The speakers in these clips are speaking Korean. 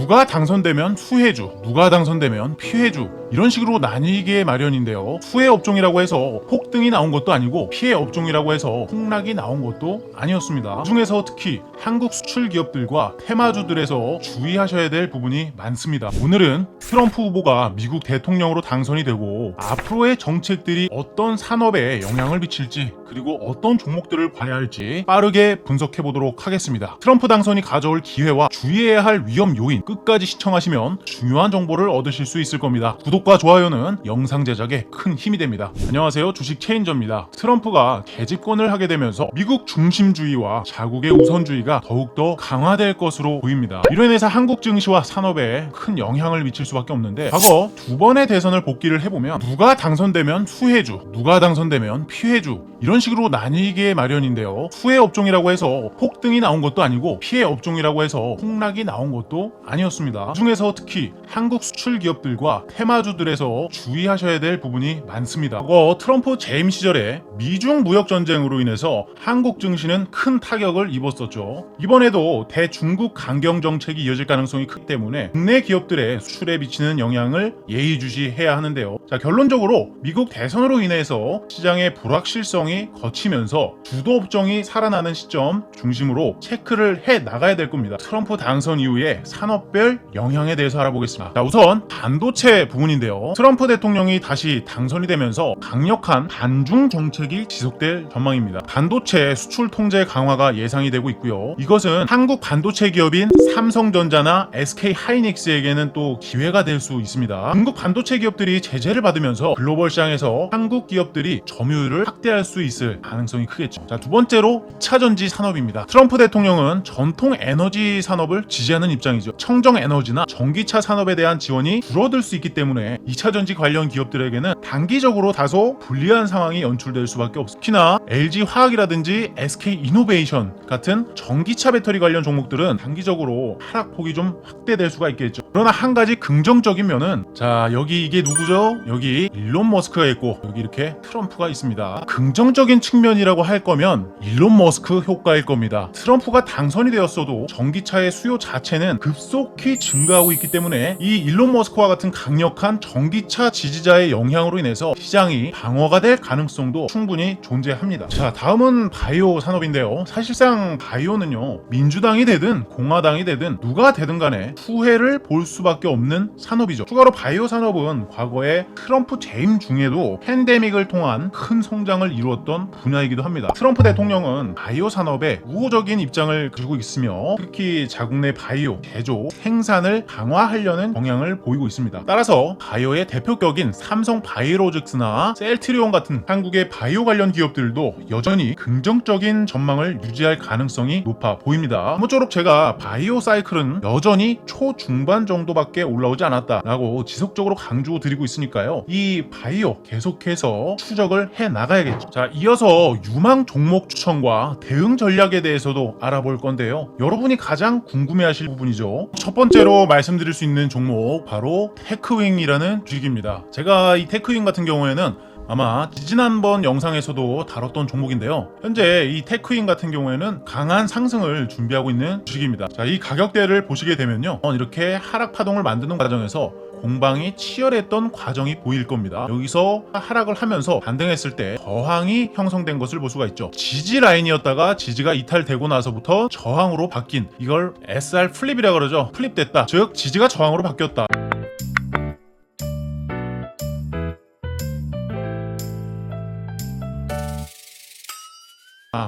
누가 당선되면 수혜주, 누가 당선되면 피해주, 이런 식으로 나뉘게 마련인데요. 수혜 업종이라고 해서 폭등이 나온 것도 아니고 피해 업종이라고 해서 폭락이 나온 것도 아니었습니다. 그중에서 특히 한국 수출 기업들과 테마주들에서 주의하셔야 될 부분이 많습니다. 오늘은 트럼프 후보가 미국 대통령으로 당선이 되고 앞으로의 정책들이 어떤 산업에 영향을 미칠지, 그리고 어떤 종목들을 봐야 할지 빠르게 분석해 보도록 하겠습니다. 트럼프 당선이 가져올 기회와 주의해야 할 위험 요인, 끝까지 시청하시면 중요한 정보를 얻으실 수 있을 겁니다. 구독과 좋아요는 영상 제작에 큰 힘이 됩니다. 안녕하세요, 주식 체인저입니다. 트럼프가 재집권을 하게 되면서 미국 중심주의와 자국의 우선주의가 더욱더 강화될 것으로 보입니다. 이로 인해서 한국 증시와 산업에 큰 영향을 미칠 수밖에 없는데, 과거 두 번의 대선을 복기를 해보면 누가 당선되면 수혜주, 누가 당선되면 피해주, 이런 식으로 나뉘게 마련인데요. 수혜 업종이라고 해서 폭등이 나온 것도 아니고 피해 업종이라고 해서 폭락이 나온 것도 아니었습니다. 그중에서 특히 한국 수출 기업들과 테마주들에서 주의하셔야 될 부분이 많습니다. 트럼프 재임 시절에 미중 무역 전쟁으로 인해서 한국 증시는 큰 타격을 입었었죠. 이번에도 대중국 강경 정책이 이어질 가능성이 크기 때문에 국내 기업들의 수출에 미치는 영향을 예의주시해야 하는데요. 자, 결론적으로 미국 대선으로 인해서 시장의 불확실성이 거치면서 주도 업종이 살아나는 시점 중심으로 체크를 해 나가야 될 겁니다. 트럼프 당선 이후에 산업별 영향에 대해서 알아보겠습니다. 자, 우선 반도체 부분인데요. 트럼프 대통령이 다시 당선이 되면서 강력한 반중 정책이 지속될 전망입니다. 반도체 수출 통제 강화가 예상이 되고 있고요. 이것은 한국 반도체 기업인 삼성전자나 SK 하이닉스에게는 또 기회가 될 수 있습니다. 중국 반도체 기업들이 제재를 받으면서 글로벌 시장에서 한국 기업들이 점유율을 확대할 수 있을 가능성이 크겠죠. 자, 두 번째로 2차전지 산업입니다. 트럼프 대통령은 전통 에너지 산업을 지지하는 입장이죠. 청정 에너지나 전기차 산업에 대한 지원이 줄어들 수 있기 때문에 2차전지 관련 기업들에게는 단기적으로 다소 불리한 상황이 연출될 수밖에 없습니다. 특히나 LG 화학이라든지 SK 이노베이션 같은 전기차 배터리 관련 종목들은 단기적으로 하락폭이 좀 확대될 수가 있겠죠. 그러나 한 가지 긍정적인 면은, 자, 여기 이게 누구죠? 여기 일론 머스크가 있고 여기 이렇게 트럼프가 있습니다. 긍정적인 측면이라고 할 거면 일론 머스크 효과일 겁니다. 트럼프가 당선이 되었어도 전기차의 수요 자체는 급속히 증가하고 있기 때문에 이 일론 머스크와 같은 강력한 전기차 지지자의 영향으로 인해서 시장이 방어가 될 가능성도 충분히 존재합니다. 자, 다음은 바이오 산업인데요. 사실상 바이오는요, 민주당이 되든 공화당이 되든 누가 되든 간에 후회를 볼 수밖에 없는 산업이죠. 추가로 바이오 산업은 과거에 트럼프 재임 중에도 팬데믹을 통한 큰 성장을 이루었던 분야이기도 합니다. 트럼프 대통령은 바이오 산업에 우호적인 입장을 가지고 있으며 특히 자국 내 바이오 제조 생산을 강화하려는 경향을 보이고 있습니다. 따라서 바이오의 대표격인 삼성 바이오로직스나 셀트리온 같은 한국의 바이오 관련 기업들도 여전히 긍정적인 전망을 유지할 가능성이 높아 보입니다. 아무쪼록 제가 바이오 사이클은 여전히 초중반 정도밖에 올라오지 않았다라고 지속적으로 강조드리고 있으니까요. 이 바이오 계속해서 추적을 해 나가야겠죠. 자, 이어서 유망 종목 추천과 대응 전략에 대해서도 알아볼 건데요. 여러분이 가장 궁금해하실 부분이죠. 첫 번째로 말씀드릴 수 있는 종목, 바로 테크윙이라는 주식입니다. 제가 이 테크윙 같은 경우에는 아마 지난번 영상에서도 다뤘던 종목인데요. 현재 이 테크윙 같은 경우에는 강한 상승을 준비하고 있는 주식입니다. 자, 이 가격대를 보시게 되면요, 이렇게 하락 파동을 만드는 과정에서 공방이 치열했던 과정이 보일 겁니다. 여기서 하락을 하면서 반등했을 때 저항이 형성된 것을 볼 수가 있죠. 지지 라인이었다가 지지가 이탈되고 나서부터 저항으로 바뀐, 이걸 SR 플립이라고 그러죠. 플립됐다, 즉 지지가 저항으로 바뀌었다.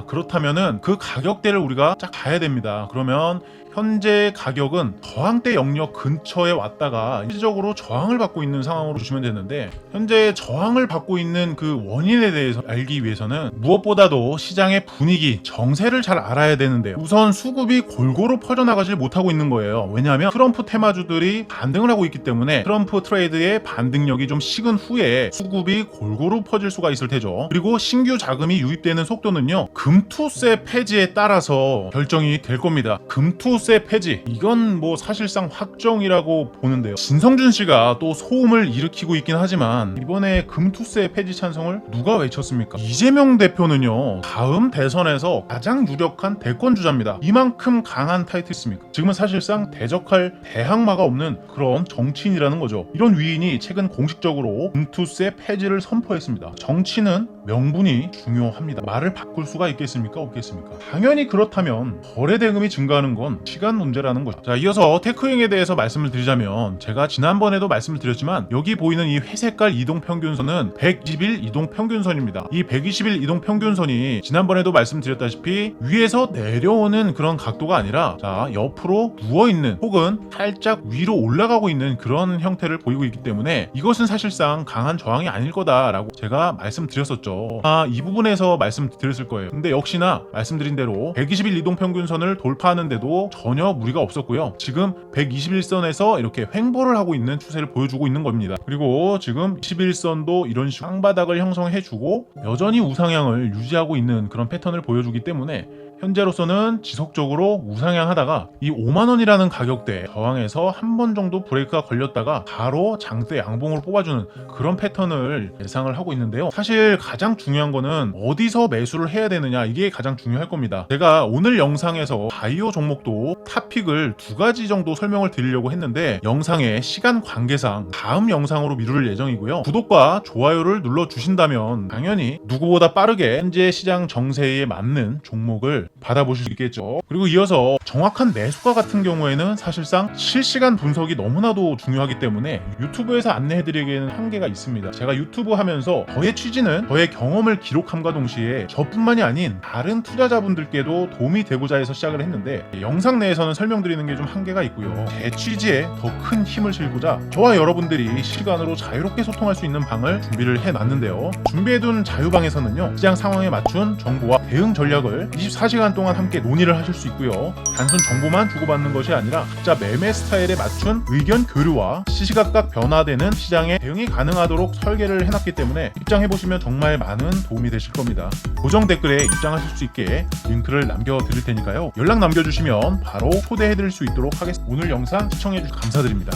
그렇다면은 그 가격대를 우리가 쫙 봐야 됩니다. 그러면 현재 가격은 저항대 영역 근처에 왔다가 일시적으로 저항을 받고 있는 상황으로 보시면 되는데, 현재 저항을 받고 있는 그 원인에 대해서 알기 위해서는 무엇보다도 시장의 분위기, 정세를 잘 알아야 되는데요. 우선 수급이 골고루 퍼져나가지 못하고 있는 거예요. 왜냐하면 트럼프 테마주들이 반등을 하고 있기 때문에 트럼프 트레이드의 반등력이 좀 식은 후에 수급이 골고루 퍼질 수가 있을 테죠. 그리고 신규 자금이 유입되는 속도는요, 금투세 폐지에 따라서 결정이 될 겁니다. 금투세 금투세 폐지, 이건 뭐 사실상 확정이라고 보는데요. 신성준 씨가 또 소음을 일으키고 있긴 하지만 이번에 금투세 폐지 찬성을 누가 외쳤습니까? 이재명 대표는요, 다음 대선에서 가장 유력한 대권 주자입니다. 이만큼 강한 타이틀이 있습니까? 지금은 사실상 대적할 대항마가 없는 그런 정치인이라는 거죠. 이런 위인이 최근 공식적으로 금투세 폐지를 선포했습니다. 정치는 명분이 중요합니다. 말을 바꿀 수가 있겠습니까? 없겠습니까? 당연히 그렇다면 거래 대금이 증가하는 건 시간 문제라는 거죠. 자, 이어서 테크행에 대해서 말씀을 드리자면, 제가 지난번에도 말씀을 드렸지만 여기 보이는 이 회색깔 이동평균선은 120일 이동평균선입니다. 이 120일 이동평균선이 지난번에도 말씀드렸다시피 위에서 내려오는 그런 각도가 아니라, 자, 옆으로 누워있는 혹은 살짝 위로 올라가고 있는 그런 형태를 보이고 있기 때문에 이것은 사실상 강한 저항이 아닐 거다라고 제가 말씀드렸었죠. 이 부분에서 말씀드렸을 거예요. 근데 역시나 말씀드린 대로 120일 이동평균선을 돌파하는데도 전혀 무리가 없었고요. 지금 121선에서 이렇게 횡보를 하고 있는 추세를 보여주고 있는 겁니다. 그리고 지금 21선도 이런 식으로 쌍바닥을 형성해주고 여전히 우상향을 유지하고 있는 그런 패턴을 보여주기 때문에 현재로서는 지속적으로 우상향하다가 이 5만원이라는 가격대 저항에서 한 번 정도 브레이크가 걸렸다가 바로 장대 양봉으로 뽑아주는 그런 패턴을 예상을 하고 있는데요. 사실 가장 중요한 거는 어디서 매수를 해야 되느냐, 이게 가장 중요할 겁니다. 제가 오늘 영상에서 바이오 종목도 탑픽을 2가지 정도 설명을 드리려고 했는데 영상의 시간 관계상 다음 영상으로 미룰 예정이고요. 구독과 좋아요를 눌러주신다면 당연히 누구보다 빠르게 현재 시장 정세에 맞는 종목을 받아보실 수 있겠죠. 그리고 이어서 정확한 매수가 같은 경우에는 사실상 실시간 분석이 너무나도 중요하기 때문에 유튜브에서 안내해드리기에는 한계가 있습니다. 제가 유튜브 하면서 저의 취지는 저의 경험을 기록함과 동시에 저뿐만이 아닌 다른 투자자분들께도 도움이 되고자 해서 시작을 했는데 영상 내에서는 설명드리는 게 좀 한계가 있고요. 제 취지에 더 큰 힘을 실고자 저와 여러분들이 실시간으로 자유롭게 소통할 수 있는 방을 준비를 해놨는데요. 준비해둔 자유방에서는요, 시장 상황에 맞춘 정보와 대응 전략을 24시간 동안 함께 논의를 하실 수 있고요. 단순 정보만 주고받는 것이 아니라 각자 매매 스타일에 맞춘 의견 교류와 시시각각 변화되는 시장에 대응이 가능하도록 설계를 해놨기 때문에 입장해보시면 정말 많은 도움이 되실 겁니다. 고정 댓글에 입장하실 수 있게 링크를 남겨드릴 테니까요. 연락 남겨주시면 바로 초대해드릴 수 있도록 하겠습니다. 오늘 영상 시청해주셔서 감사드립니다.